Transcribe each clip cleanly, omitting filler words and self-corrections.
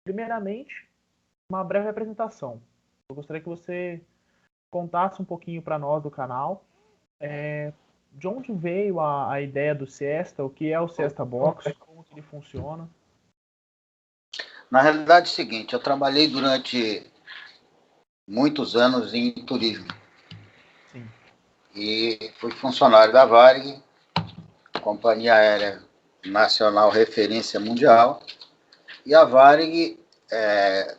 Primeiramente, uma breve apresentação. Eu gostaria que você contasse um pouquinho para nós do canal, de onde veio a ideia do Cesta, o que é o Cesta Box, como que ele funciona. Na realidade é o seguinte, eu trabalhei durante muitos anos em turismo. Sim. E fui funcionário da Varig, companhia aérea nacional referência mundial. E a Varig,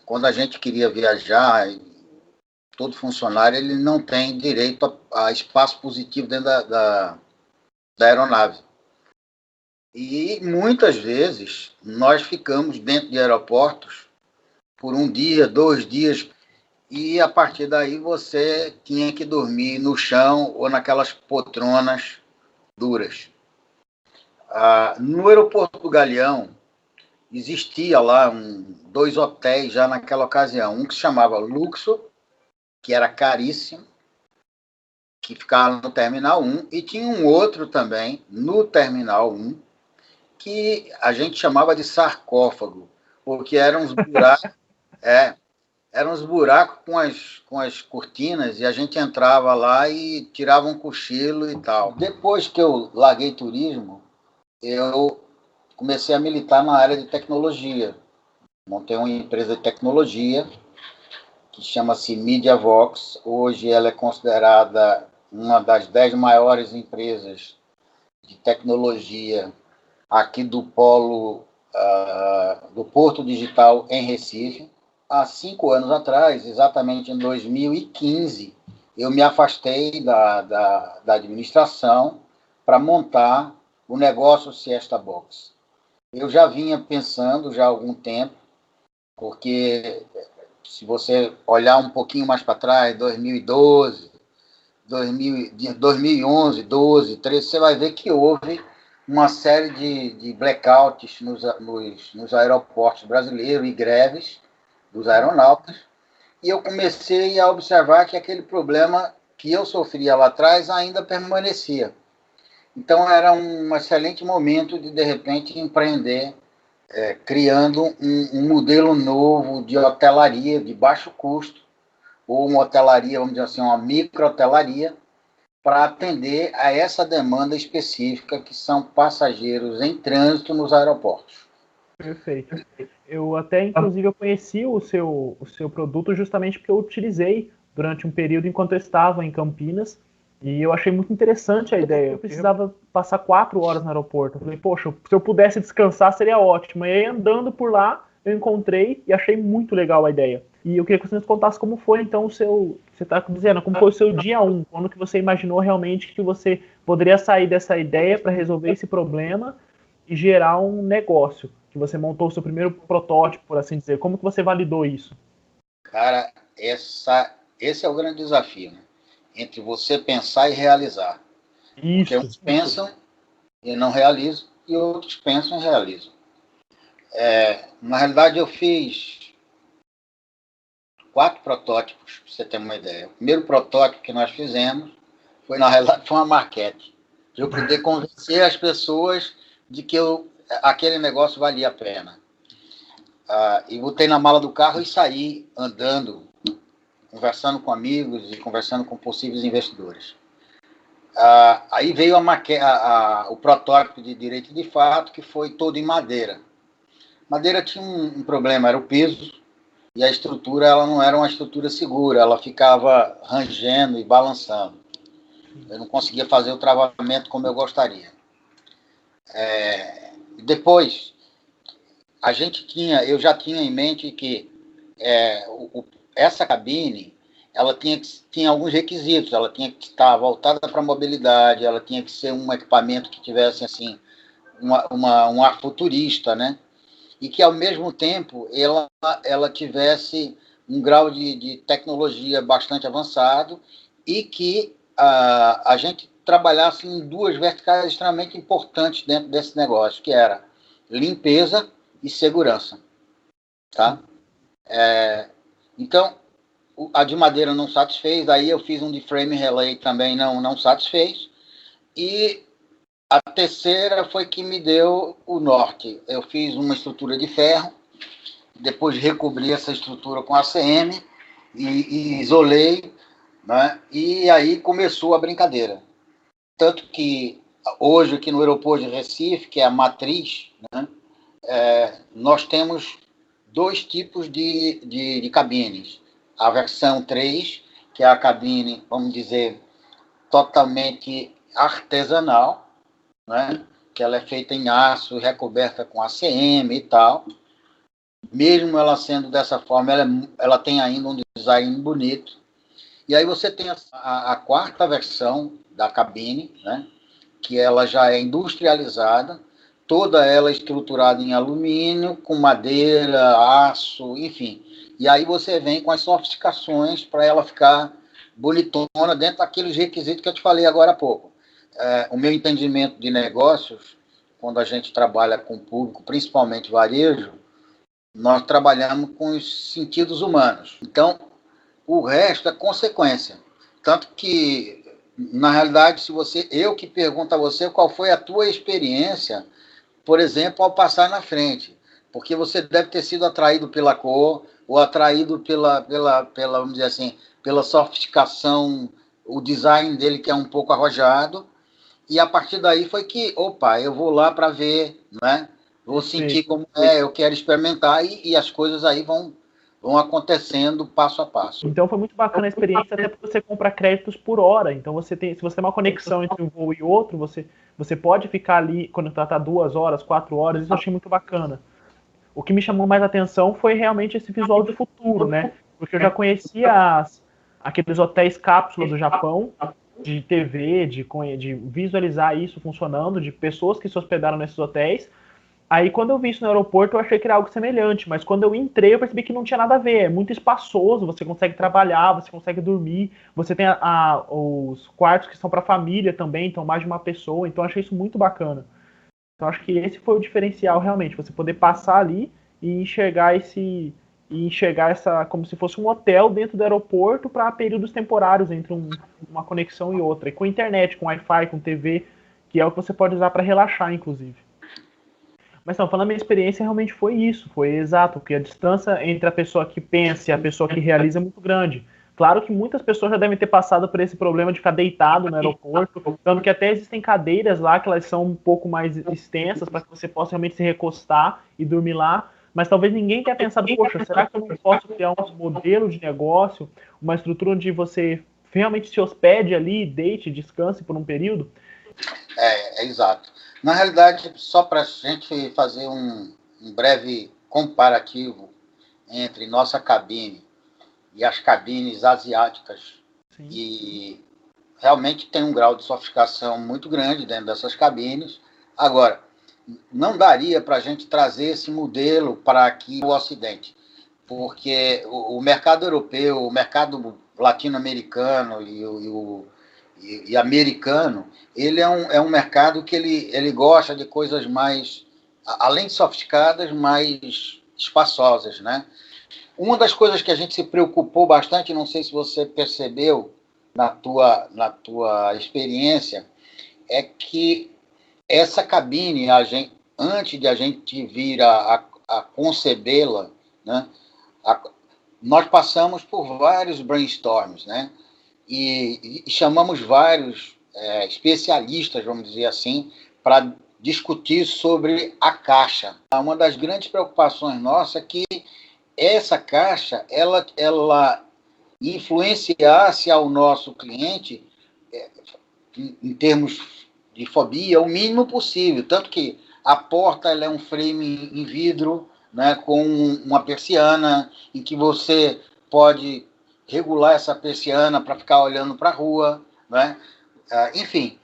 quando a gente queria viajar, todo funcionário ele não tem direito a espaço positivo dentro da aeronave. E muitas vezes nós ficamos dentro de aeroportos por um dia, 2 dias, e a partir daí você tinha que dormir no chão ou naquelas poltronas duras. No aeroporto do Galeão, existia lá 2 hotéis já naquela ocasião. Um que se chamava Luxor, que era caríssimo, que ficava no Terminal 1, e tinha um outro também, no Terminal 1, que a gente chamava de sarcófago, porque eram uns buracos, eram uns buracos com as cortinas, e a gente entrava lá e tirava um cochilo e tal. Depois que eu larguei turismo, eu comecei a militar na área de tecnologia. Montei uma empresa de tecnologia que chama-se MediaVox. Hoje ela é considerada uma das 10 maiores empresas de tecnologia aqui do polo do Porto Digital em Recife. Há 5 anos atrás, exatamente em 2015, eu me afastei da administração para montar o negócio Siesta Box. Eu já vinha pensando já há algum tempo, porque se você olhar um pouquinho mais para trás, 2012, 2011, 12, 13, você vai ver que houve uma série de blackouts nos aeroportos brasileiros e greves dos aeronautas, e eu comecei a observar que aquele problema que eu sofria lá atrás ainda permanecia. Então era um excelente momento de repente, empreender, criando um modelo novo de hotelaria de baixo custo, ou uma hotelaria, vamos dizer assim, uma micro-hotelaria, para atender a essa demanda específica, que são passageiros em trânsito nos aeroportos. Perfeito. Eu até, inclusive, eu conheci o seu produto justamente porque eu utilizei durante um período enquanto eu estava em Campinas e eu achei muito interessante a ideia. Eu precisava passar 4 horas no aeroporto. Eu falei, poxa, se eu pudesse descansar seria ótimo. E aí, andando por lá, eu encontrei e achei muito legal a ideia. E eu queria que você nos contasse como foi, então, o seu... Você está dizendo, como foi o seu dia 1? Quando que você imaginou realmente que você poderia sair dessa ideia para resolver esse problema e gerar um negócio? Que você montou o seu primeiro protótipo, por assim dizer. Como que você validou isso? Cara, esse é o grande desafio, né? Entre você pensar e realizar. Porque Isso. uns pensam e não realizam, e outros pensam e realizam. Na realidade, eu fiz 4 protótipos, para você ter uma ideia. O primeiro protótipo que nós fizemos foi, na realidade, foi uma maquete. Para eu poder convencer as pessoas de que aquele negócio valia a pena. E botei na mala do carro e saí andando, conversando com amigos e conversando com possíveis investidores. Aí veio o protótipo de direito de fato, que foi todo em madeira. Madeira tinha um problema, era o peso, e a estrutura ela não era uma estrutura segura, ela ficava rangendo e balançando. Eu não conseguia fazer o travamento como eu gostaria. Depois, eu já tinha em mente que essa cabine ela tinha alguns requisitos, ela tinha que estar voltada para a mobilidade, ela tinha que ser um equipamento que tivesse assim um ar futurista, né? E que ao mesmo tempo ela tivesse um grau de tecnologia bastante avançado e que a gente trabalhasse em 2 verticais extremamente importantes dentro desse negócio, que era limpeza e segurança, tá? Então, a de madeira não satisfez, aí eu fiz um de frame relay também não satisfez, e a terceira foi que me deu o norte. Eu fiz uma estrutura de ferro, depois recobri essa estrutura com ACM e isolei, né? E aí começou a brincadeira. Tanto que hoje aqui no aeroporto de Recife, que é a matriz, né, nós temos 2 tipos de cabines. A versão 3, que é a cabine, vamos dizer, totalmente artesanal, né, que ela é feita em aço, recoberta com ACM e tal. Mesmo ela sendo dessa forma, ela tem ainda um design bonito. E aí você tem a 4ª versão da cabine, né, que ela já é industrializada, toda ela estruturada em alumínio, com madeira, aço, enfim. E aí você vem com as sofisticações para ela ficar bonitona dentro daqueles requisitos que eu te falei agora há pouco. O meu entendimento de negócios, quando a gente trabalha com o público, principalmente varejo, nós trabalhamos com os sentidos humanos. Então, o resto é consequência. Tanto que, na realidade, eu que pergunto a você qual foi a tua experiência, por exemplo, ao passar na frente. Porque você deve ter sido atraído pela cor, ou atraído pela vamos dizer assim, pela sofisticação, o design dele que é um pouco arrojado, e a partir daí foi que, opa, eu vou lá para ver, né? Vou sentir como eu quero experimentar, e as coisas aí vão acontecendo passo a passo. Então foi muito bacana a experiência, até porque você compra créditos por hora. Então se você tem uma conexão entre um voo e outro, você pode ficar ali, quando tá 2 horas, 4 horas, isso eu achei muito bacana. O que me chamou mais atenção foi realmente esse visual de futuro, né? Porque eu já conhecia aqueles hotéis cápsula do Japão, de TV, de visualizar isso funcionando, de pessoas que se hospedaram nesses hotéis. Aí quando eu vi isso no aeroporto, eu achei que era algo semelhante, mas quando eu entrei, eu percebi que não tinha nada a ver. É muito espaçoso, você consegue trabalhar, você consegue dormir, você tem os quartos que são para família também, então mais de uma pessoa, então eu achei isso muito bacana. Então acho que esse foi o diferencial realmente, você poder passar ali e enxergar essa como se fosse um hotel dentro do aeroporto para períodos temporários entre uma conexão e outra, e com internet, com Wi-Fi, com TV, que é o que você pode usar para relaxar, inclusive. Mas não, falando a minha experiência, realmente foi isso, foi exato, porque a distância entre a pessoa que pensa e a pessoa que realiza é muito grande. Claro que muitas pessoas já devem ter passado por esse problema de ficar deitado no aeroporto, tanto que até existem cadeiras lá que elas são um pouco mais extensas para que você possa realmente se recostar e dormir lá, mas talvez ninguém tenha pensado, poxa, será que eu não posso criar um modelo de negócio, uma estrutura onde você realmente se hospede ali, deite, descanse por um período? É exato. Na realidade, só para a gente fazer um breve comparativo entre nossa cabine e as cabines asiáticas, Sim. e realmente tem um grau de sofisticação muito grande dentro dessas cabines. Agora, não daria para a gente trazer esse modelo para aqui o Ocidente, porque o mercado europeu, o mercado latino-americano e americano, ele é um mercado que ele gosta de coisas mais, além de sofisticadas, mais espaçosas, né? Uma das coisas que a gente se preocupou bastante, não sei se você percebeu na tua experiência, é que essa cabine, antes de a gente vir a concebê-la, né, nós passamos por vários brainstorms, né? E chamamos vários especialistas, vamos dizer assim, para discutir sobre a caixa. Uma das grandes preocupações nossa é que essa caixa ela influenciasse ao nosso cliente em termos de fobia o mínimo possível, tanto que a porta ela é um frame em vidro, né, com uma persiana em que você pode regular essa persiana para ficar olhando para a rua, né? Enfim,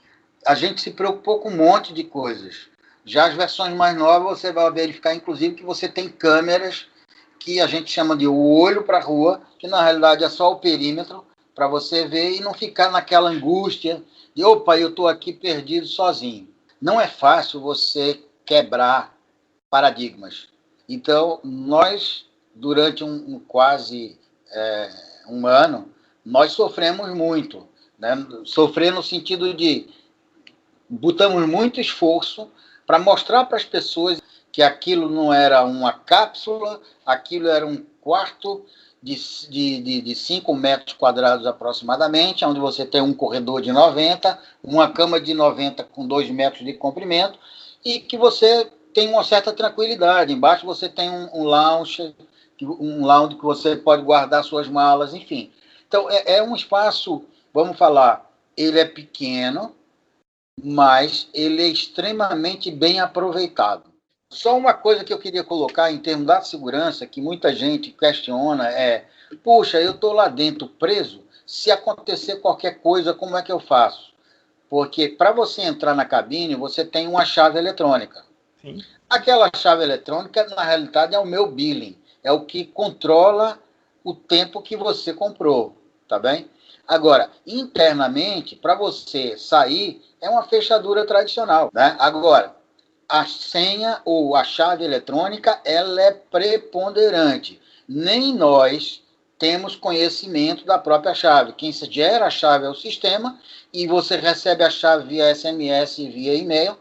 a gente se preocupou com um monte de coisas. Já as versões mais novas, você vai verificar, inclusive, que você tem câmeras que a gente chama de olho para a rua, que na realidade é só o perímetro, para você ver e não ficar naquela angústia de, opa, eu estou aqui perdido sozinho. Não é fácil você quebrar paradigmas. Então, nós, durante quase um ano, nós sofremos muito, né? Sofrer no sentido de botamos muito esforço para mostrar para as pessoas que aquilo não era uma cápsula, aquilo era um quarto de 5 metros quadrados aproximadamente, onde você tem um corredor de 90, uma cama de 90 com 2 metros de comprimento, e que você tem uma certa tranquilidade. Embaixo você tem um lounge que você pode guardar suas malas, enfim. Então, é um espaço, vamos falar, ele é pequeno, mas ele é extremamente bem aproveitado. Só uma coisa que eu queria colocar em termos da segurança, que muita gente questiona, puxa, eu estou lá dentro preso, se acontecer qualquer coisa, como é que eu faço? Porque para você entrar na cabine, você tem uma chave eletrônica. Sim. Aquela chave eletrônica, na realidade, é o meu billing, é o que controla o tempo que você comprou, tá bem? Agora, internamente, para você sair, é uma fechadura tradicional, né? Agora, a senha ou a chave eletrônica, ela é preponderante. Nem nós temos conhecimento da própria chave. Quem gera a chave é o sistema e você recebe a chave via SMS e via e-mail.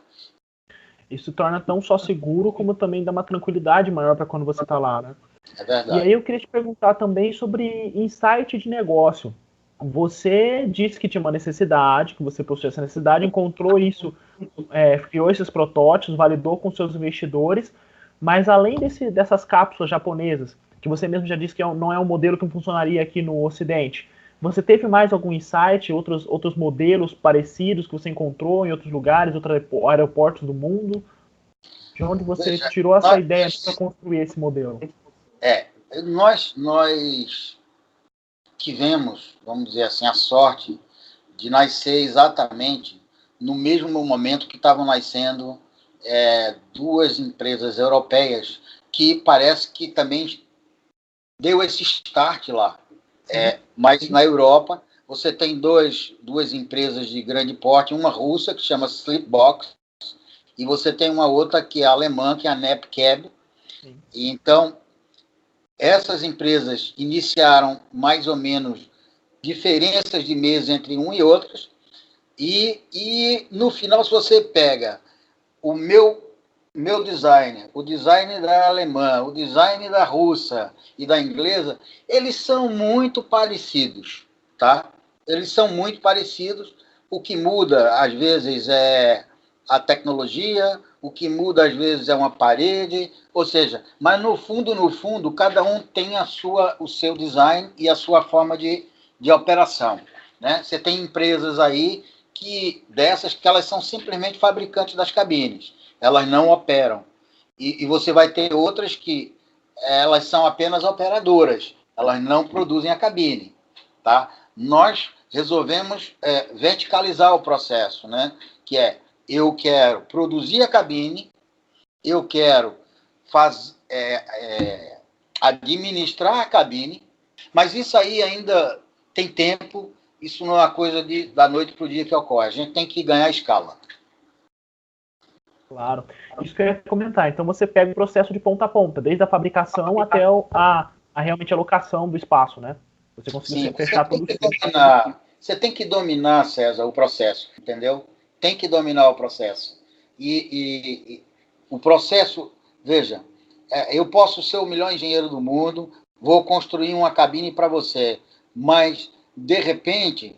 Isso torna não só seguro, como também dá uma tranquilidade maior para quando você está lá, né? É verdade. E aí eu queria te perguntar também sobre insight de negócio. Você disse que tinha uma necessidade, que você possuía essa necessidade, encontrou isso, criou esses protótipos, validou com seus investidores, mas além dessas cápsulas japonesas, que você mesmo já disse que não é um modelo que funcionaria aqui no Ocidente, você teve mais algum insight, outros modelos parecidos que você encontrou em outros lugares, outros aeroportos do mundo? De onde você tirou essa ideia para construir esse modelo? Nós tivemos, vamos dizer assim, a sorte de nascer exatamente no mesmo momento que estavam nascendo duas empresas europeias que parece que também deu esse start lá. Mas na Europa você tem duas empresas de grande porte, uma russa que chama Sleepbox e você tem uma outra que é alemã, que é a NapCab. E então essas empresas iniciaram mais ou menos diferenças de meses entre um e outras, e no final, se você pega o meu design, o design da alemã, o design da russa e da inglesa, eles são muito parecidos, tá? Eles são muito parecidos. O que muda, às vezes, é a tecnologia, o que muda, às vezes, é uma parede, ou seja, mas no fundo, cada um tem o seu design e a sua forma de operação, né? Você tem empresas aí que elas são simplesmente fabricantes das cabines, elas não operam. E você vai ter outras que elas são apenas operadoras, elas não produzem a cabine, tá? Nós resolvemos verticalizar o processo, né? Que eu quero produzir a cabine, eu quero administrar a cabine, mas isso aí ainda tem tempo, isso não é uma coisa da noite para o dia que ocorre. A gente tem que ganhar escala. Claro. Isso que eu ia comentar. Então você pega o processo de ponta a ponta, desde a fabricação até realmente a locação do espaço, né? Você conseguiu fechar tudo isso. Você tem que dominar, César, o processo, entendeu? Tem que dominar o processo. E o processo, veja, eu posso ser o melhor engenheiro do mundo, vou construir uma cabine para você, mas, de repente,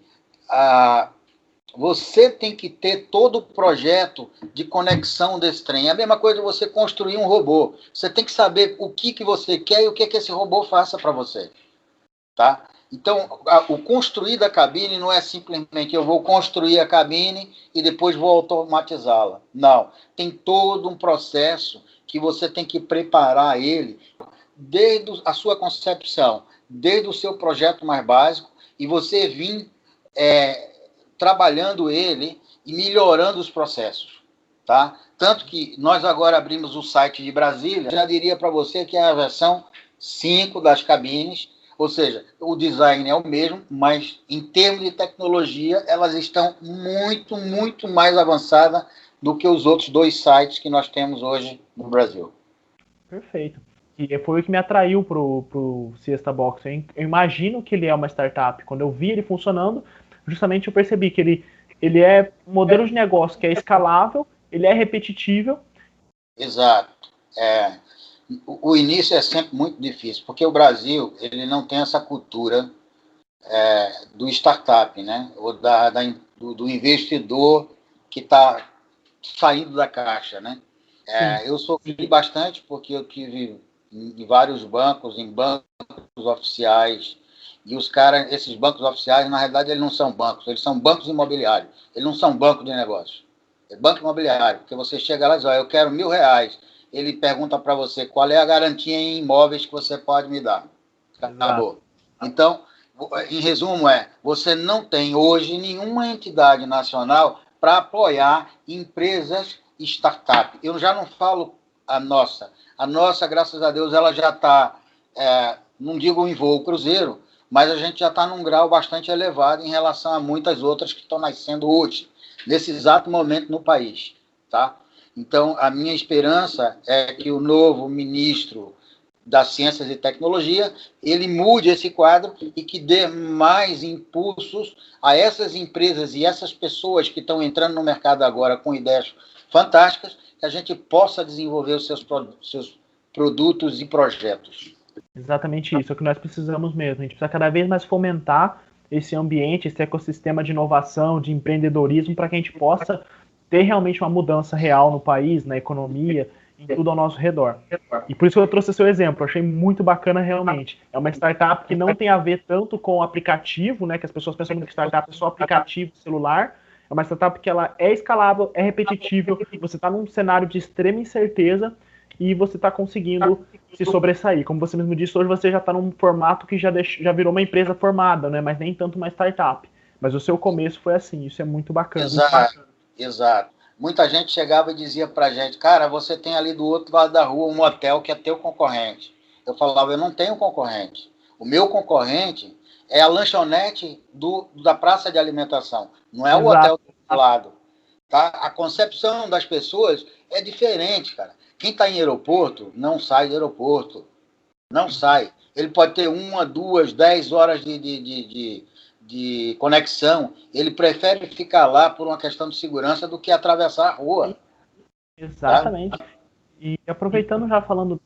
você tem que ter todo o projeto de conexão desse trem. É a mesma coisa de você construir um robô. Você tem que saber o que você quer e o que esse robô faça para você. Tá? Então, o construir da cabine não é simplesmente eu vou construir a cabine e depois vou automatizá-la. Não. Tem todo um processo que você tem que preparar ele desde a sua concepção, desde o seu projeto mais básico, e você vir trabalhando ele e melhorando os processos. Tá? Tanto que nós agora abrimos o site de Brasília, já diria para você que é a versão 5 das cabines, ou seja, o design é o mesmo, mas em termos de tecnologia, elas estão muito, muito mais avançadas do que os outros 2 sites que nós temos hoje no Brasil. Perfeito. E foi o que me atraiu pro Siesta Box. Eu imagino que ele é uma startup. Quando eu vi ele funcionando, justamente eu percebi que ele é um modelo de negócio que é escalável, ele é repetitível. Exato. O início é sempre muito difícil, porque o Brasil ele não tem essa cultura do startup, né? Ou do investidor que está saindo da caixa, né? Eu sofri bastante porque eu tive em vários bancos, em bancos oficiais, e esses bancos oficiais, na realidade, eles não são bancos, eles são bancos imobiliários, eles não são banco de negócios. É banco imobiliário, porque você chega lá e diz, eu quero R$1.000, ele pergunta para você qual é a garantia em imóveis que você pode me dar. Acabou. Então, em resumo, você não tem hoje nenhuma entidade nacional para apoiar empresas startup. Eu já não falo a nossa. A nossa, graças a Deus, ela já está, não digo em voo cruzeiro, mas a gente já está num grau bastante elevado em relação a muitas outras que estão nascendo hoje, nesse exato momento no país. Tá? Então, a minha esperança é que o novo ministro das Ciências e Tecnologia, ele mude esse quadro e que dê mais impulsos a essas empresas e essas pessoas que estão entrando no mercado agora com ideias fantásticas, que a gente possa desenvolver os seus produtos e projetos. Exatamente isso, é o que nós precisamos mesmo. A gente precisa cada vez mais fomentar esse ambiente, esse ecossistema de inovação, de empreendedorismo, para que a gente possa ter realmente uma mudança real no país, na economia, em tudo ao nosso redor. E por isso que eu trouxe o seu exemplo, eu achei muito bacana realmente. É uma startup que não tem a ver tanto com o aplicativo, né, que as pessoas pensam que startup é só aplicativo celular. É uma startup que ela é escalável, é repetível, você está num cenário de extrema incerteza e você está conseguindo se sobressair. Como você mesmo disse, hoje você já está num formato que já virou uma empresa formada, né, mas nem tanto uma startup. Mas o seu começo foi assim, isso é muito bacana. Exato. Muita gente chegava e dizia pra gente, cara, você tem ali do outro lado da rua um hotel que é teu concorrente. Eu falava, eu não tenho concorrente. O meu concorrente é a lanchonete da praça de alimentação, não é o hotel do lado. Tá? A concepção das pessoas é diferente, cara. Quem está em aeroporto não sai do aeroporto. Não sai. Ele pode ter 1, 2, 10 horas de conexão, ele prefere ficar lá por uma questão de segurança do que atravessar a rua. Exatamente. Tá? E aproveitando já falando